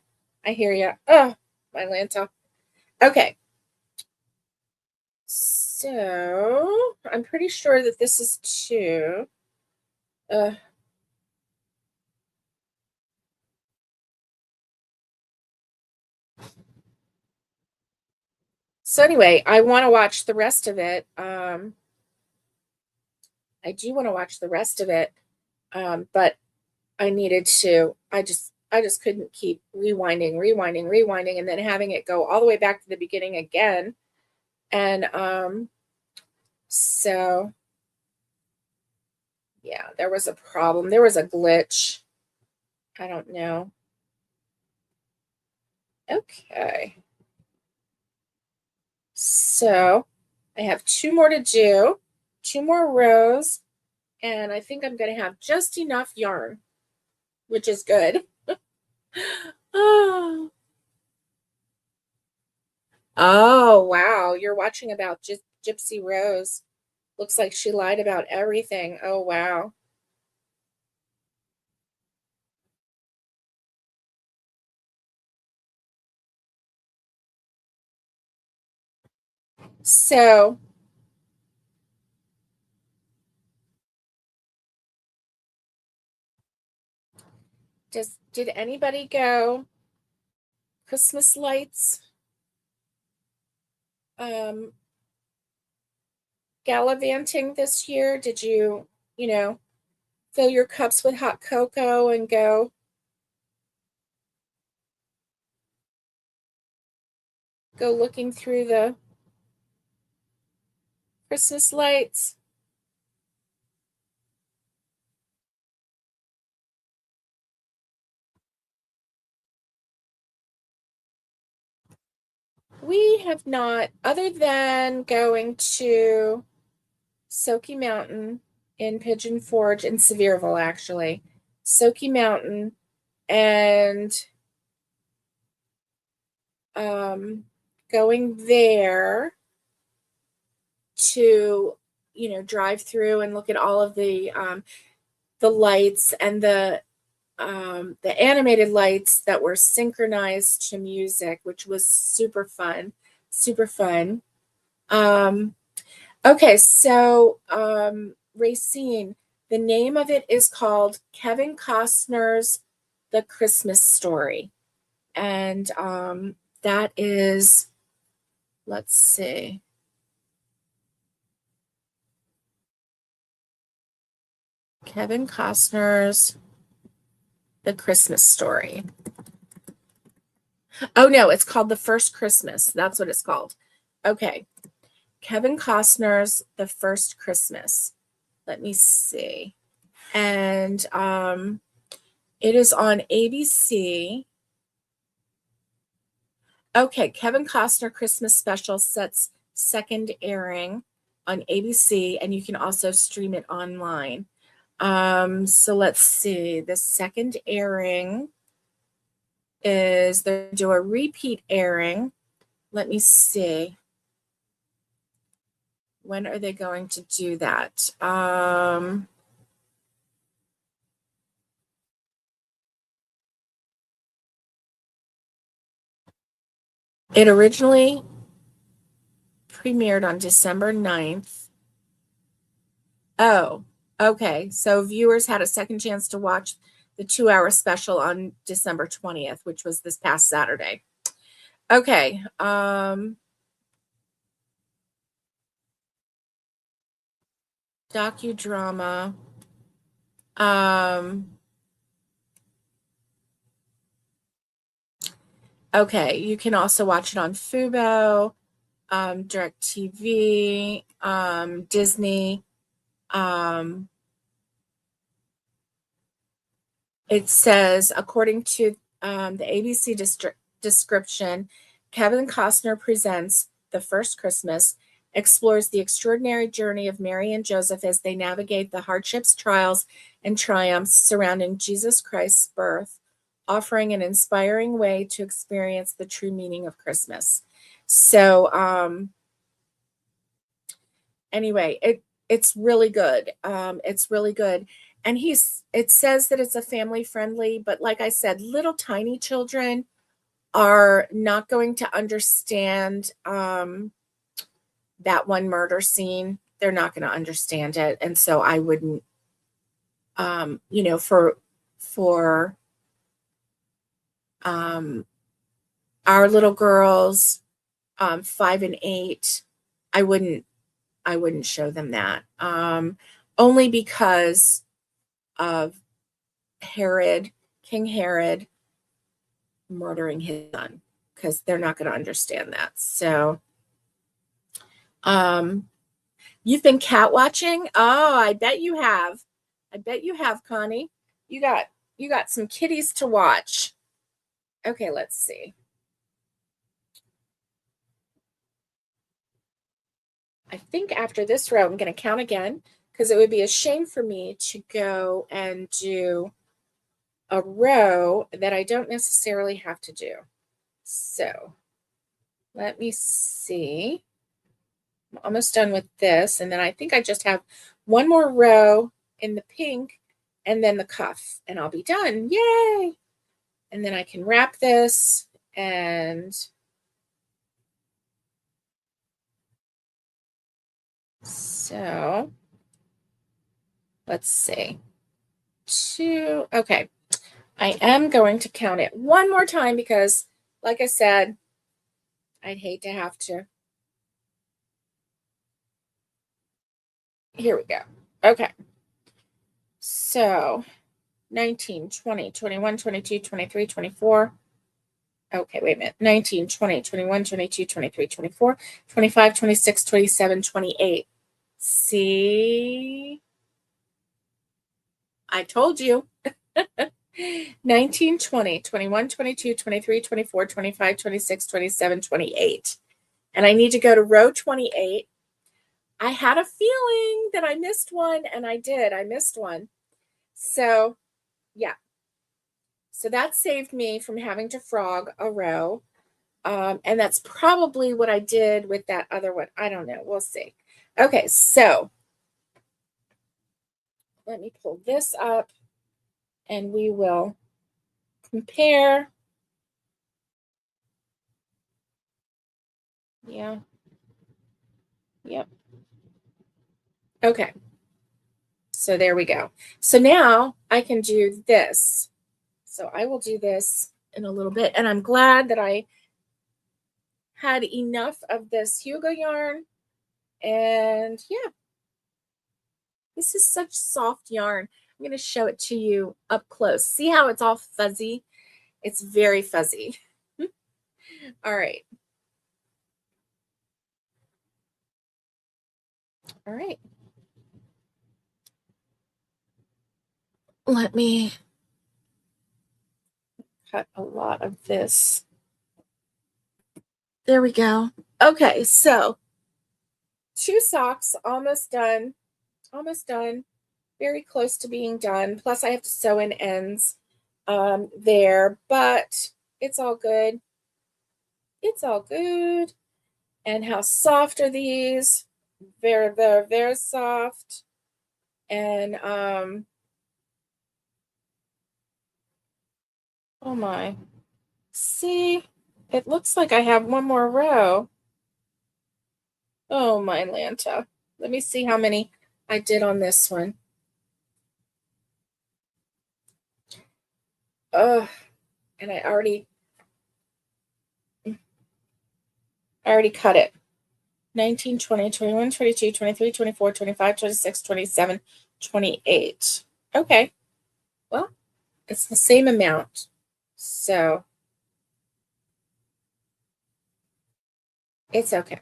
I hear ya. Oh, my Lanta. Okay. So I'm pretty sure that this is 2. Uh, so anyway, I want to watch the rest of it. I do want to watch the rest of it. But I needed to, I just couldn't keep rewinding, and then having it go all the way back to the beginning again. And so yeah, there was a problem. There was a glitch. I don't know. Okay. So I have 2 more to do, 2 more rows, and I think I'm going to have just enough yarn, which is good. Oh, oh, wow. You're watching about Gypsy Rose. Looks like she lied about everything. Oh, wow. So, did anybody go Christmas lights? gallivanting this year? Did you, fill your cups with hot cocoa and go looking through the Christmas lights? We have not, other than going to Soaky Mountain in Pigeon Forge in Sevierville, actually. Soaky Mountain, and going there to, drive through and look at all of the lights and the animated lights that were synchronized to music, which was super fun, super fun. Okay, so Racine, the name of it is called Kevin Costner's The Christmas Story. And that is, let's see. Kevin Costner's The Christmas Story. Oh, no, it's called The First Christmas. That's what it's called. Okay. Kevin Costner's The First Christmas. Let me see. And it is on ABC. Okay, Kevin Costner Christmas Special sets second airing on ABC, and you can also stream it online. So let's see. The second airing is they do a repeat airing. Let me see. When are they going to do that? It originally premiered on December 9th. Oh, okay. So viewers had a second chance to watch the 2-hour special on December 20th, which was this past Saturday. Okay. Docudrama. Okay, you can also watch it on Fubo, DirecTV, Disney. It says, according to the ABC description, Kevin Costner presents The First Christmas, explores the extraordinary journey of Mary and Joseph as they navigate the hardships, trials, and triumphs surrounding Jesus Christ's birth, offering an inspiring way to experience the true meaning of Christmas. So, anyway, it's really good. It's really good. And it says that it's a family friendly, but like I said, little tiny children are not going to understand that one murder scene. They're not going to understand it. And so I wouldn't, for our little girls, 5 and 8, I wouldn't show them that. Only because of King Herod murdering his son, because they're not going to understand that. So, you've been cat watching? Oh, I bet you have. I bet you have, Connie. You got some kitties to watch. Okay, let's see. I think after this row, I'm going to count again, because it would be a shame for me to go and do a row that I don't necessarily have to do. So let me see. I'm almost done with this. And then I think I just have one more row in the pink and then the cuff, and I'll be done. Yay! And then I can wrap this, and so let's see. Okay. I am going to count it one more time because, like I said, I'd hate to have to Here we go. Okay. So 19, 20, 21, 22, 23, 24. Okay, wait a minute. 19, 20, 21, 22, 23, 24, 25, 26, 27, 28. See? I told you. 19, 20, 21, 22, 23, 24, 25, 26, 27, 28. And I need to go to row 28. I had a feeling that I missed one, and I did. I missed one. So, yeah. So that saved me from having to frog a row. And that's probably what I did with that other one. I don't know. We'll see. Okay, so let me pull this up and we will compare. Yeah. Yep. Okay. So there we go. So now I can do this. So I will do this in a little bit. And I'm glad that I had enough of this Hugo yarn. And yeah, this is such soft yarn. I'm going to show it to you up close. See how it's all fuzzy? It's very fuzzy. All right. All right. Let me cut a lot of this. There we go. Okay, so 2 socks, almost done. Almost done. Very close to being done. Plus, I have to sew in ends there, but it's all good. It's all good. And how soft are these? Very, very, very soft. And oh my. See, it looks like I have one more row. Oh my Lanta. Let me see how many I did on this one. Oh, and I already cut it. 19, 20, 21, 22, 23, 24, 25, 26, 27, 28. Okay. Well, it's the same amount. So it's okay.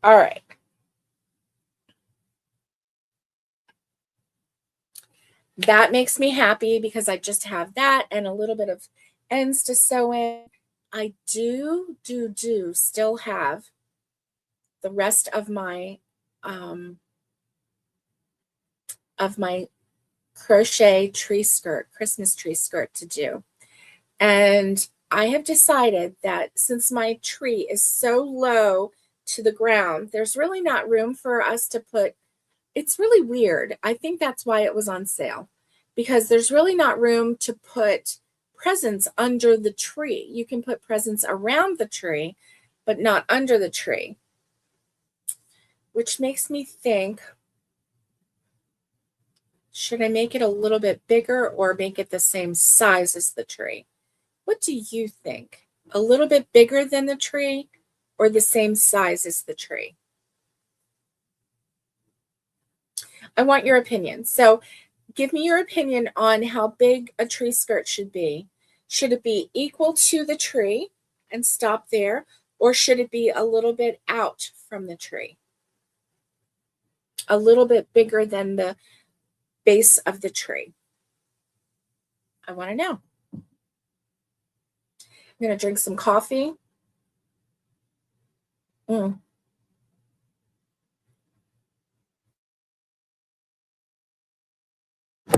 All right. That makes me happy because I just have that and a little bit of ends to sew in. I do still have the rest of my crochet tree skirt, Christmas tree skirt to do. And I have decided that since my tree is so low to the ground, there's really not room for us to put, it's really weird. I think that's why it was on sale, because there's really not room to put presents under the tree. You can put presents around the tree, but not under the tree, which makes me think, should I make it a little bit bigger or make it the same size as the tree? What do you think? A little bit bigger than the tree or the same size as the tree? I want your opinion. So give me your opinion on how big a tree skirt should be. Should it be equal to the tree and stop there, or should it be a little bit out from the tree? A little bit bigger than the base of the tree. I want to know. I'm going to drink some coffee.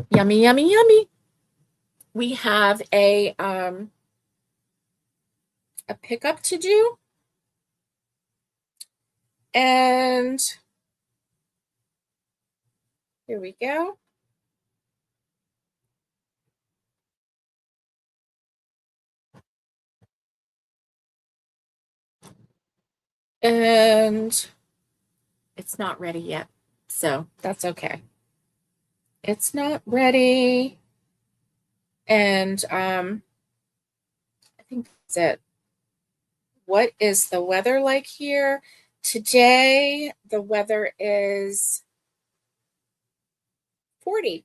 Yummy, yummy, yummy. We have a pickup to do. And here we go. And it's not ready yet, so that's okay. It's not ready. And I think that's it. What is the weather like here? Today, the weather is 40,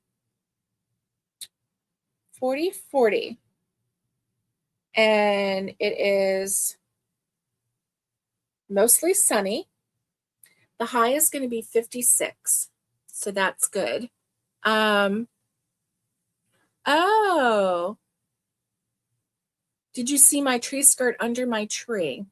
40. And it is mostly sunny. The high is going to be 56. So that's good. Oh, did you see my tree skirt under my tree?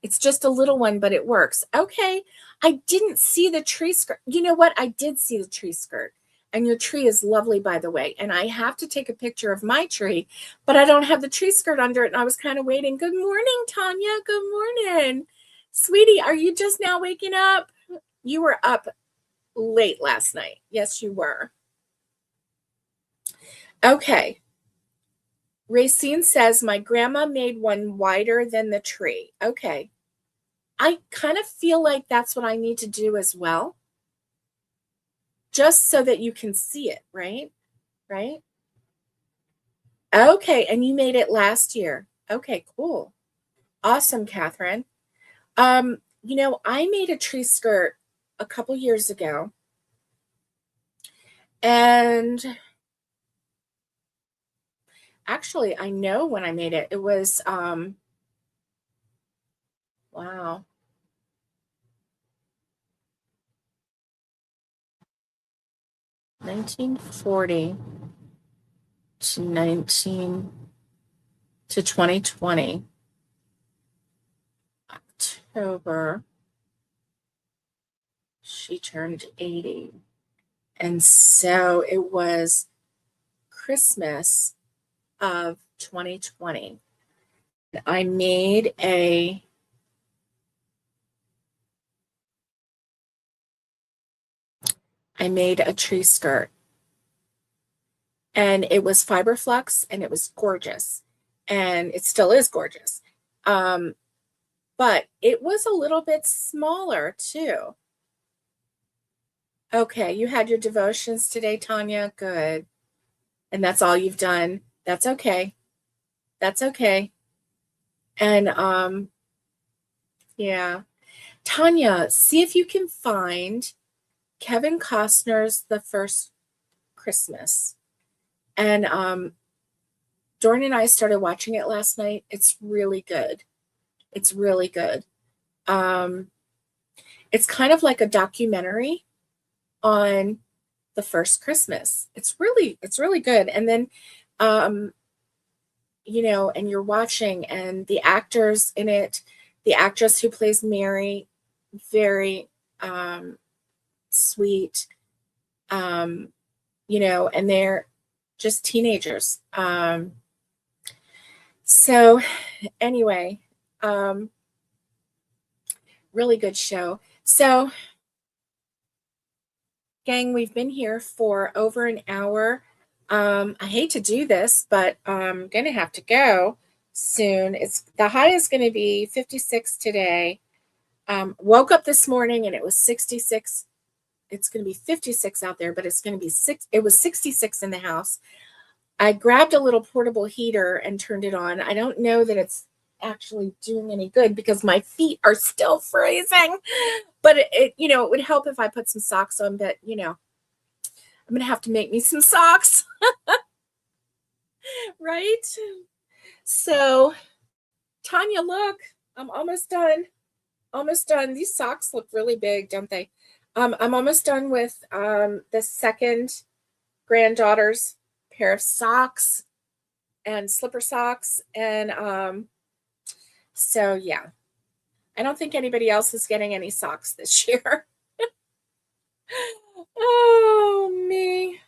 It's just a little one, but it works. Okay. I didn't see the tree skirt. You know what? I did see the tree skirt. And your tree is lovely, by the way. And I have to take a picture of my tree, but I don't have the tree skirt under it. And I was kind of waiting. Good morning, Tanya. Good morning. Sweetie, are you just now waking up? You were up late last night. Yes, you were. Okay. Racine says, my grandma made one wider than the tree. Okay. I kind of feel like that's what I need to do as well. Just so that you can see it, right? Right? Okay, and you made it last year. Okay, cool. Awesome, Catherine. I made a tree skirt a couple years ago. And actually, I know when I made it. It was wow. 1940 to 2020. October. She turned 80. And so it was Christmas of 2020. I made a tree skirt, and it was fiber flux, and it was gorgeous, and it still is gorgeous. But it was a little bit smaller too. Okay, you had your devotions today, Tanya. Good. And that's all you've done. That's okay. That's okay. And yeah. Tanya, see if you can find Kevin Costner's The First Christmas. And Dorn and I started watching it last night. It's really good. It's really good. It's kind of like a documentary on the first Christmas. It's really good. And then and you're watching, and the actors in it, the actress who plays Mary, very sweet, and they're just teenagers. So anyway, really good show. So gang, we've been here for over an hour. I hate to do this, but I'm going to have to go soon. The high is going to be 56 today. Woke up this morning and it was 66. It's going to be 56 out there, but it's going to be it was 66 in the house. I grabbed a little portable heater and turned it on. I don't know that it's actually doing any good because my feet are still freezing, but it would help if I put some socks on, but I'm going to have to make me some socks. Right? So, Tanya, look, I'm almost done. Almost done. These socks look really big, don't they? I'm almost done with the second granddaughter's pair of socks and slipper socks. And so, yeah, I don't think anybody else is getting any socks this year. Oh, me.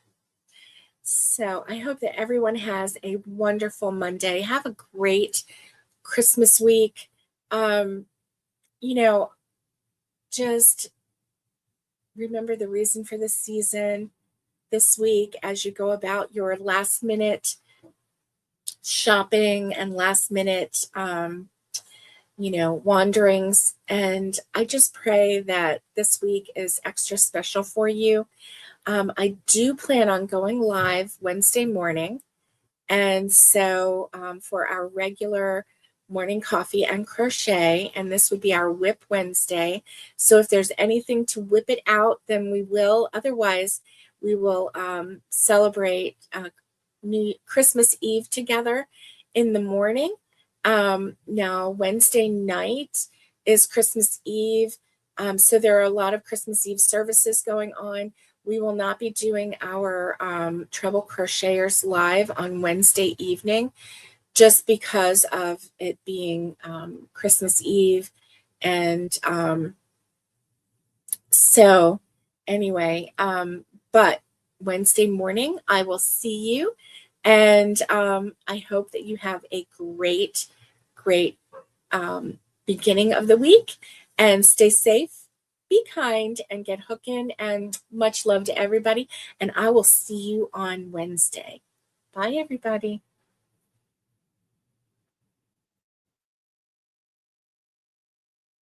So I hope that everyone has a wonderful Monday. Have a great Christmas week. Just remember the reason for the season this week as you go about your last minute shopping and last minute, wanderings. And I just pray that this week is extra special for you. I do plan on going live Wednesday morning. And so for our regular morning coffee and crochet, and this would be our Whip Wednesday. So if there's anything to whip it out, then we will. Otherwise, we will celebrate Christmas Eve together in the morning. Now, Wednesday night is Christmas Eve. So there are a lot of Christmas Eve services going on. We will not be doing our Treble Crocheters live on Wednesday evening just because of it being Christmas Eve. And so anyway, but Wednesday morning, I will see you. And I hope that you have a great, great beginning of the week, and stay safe, be kind, and get hooking. And much love to everybody. And I will see you on Wednesday. Bye, everybody.